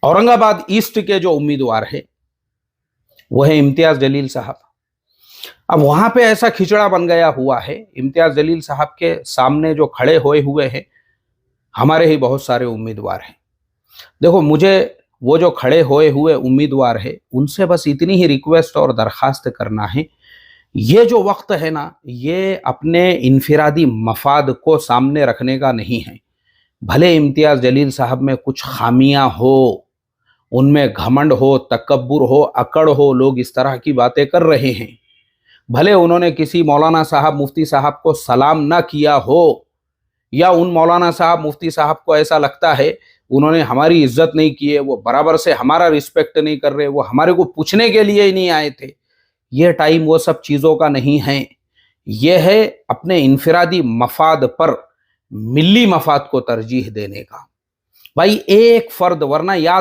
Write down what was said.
Aurangabad east के जो उम्मीदवार है वो है इम्तियाज जलील साहब। अब वहां पे ऐसा खिचड़ा बन गया हुआ है, इम्तियाज जलील साहब के सामने जो खड़े हुए हैं हमारे ही बहुत सारे उम्मीदवार हैं। देखो, मुझे वो जो खड़े हुए उम्मीदवार है उनसे बस इतनी ही रिक्वेस्ट और दरखास्त करना है, ये जो वक्त है ना, ये अपने इनफिरादी मफाद को सामने रखने का नहीं है। भले इम्तियाज जलील साहब में कुछ खामियां हो, उनमें घमंड हो, तकब्बुर हो, अकड़ हो, लोग इस तरह की बातें कर रहे हैं। भले उन्होंने किसी मौलाना साहब, मुफ्ती साहब को सलाम ना किया हो, या उन मौलाना साहब, मुफ्ती साहब को ऐसा लगता है उन्होंने हमारी इज्जत नहीं की है, वो बराबर से हमारा रिस्पेक्ट नहीं कर रहे, वो हमारे को पूछने के लिए ही नहीं आए थे। ये टाइम वो सब चीज़ों का नहीं है। ये है अपने इनफिरादी मफाद पर मिली मफाद को तरजीह देने का। भाई एक फर्द, वरना याद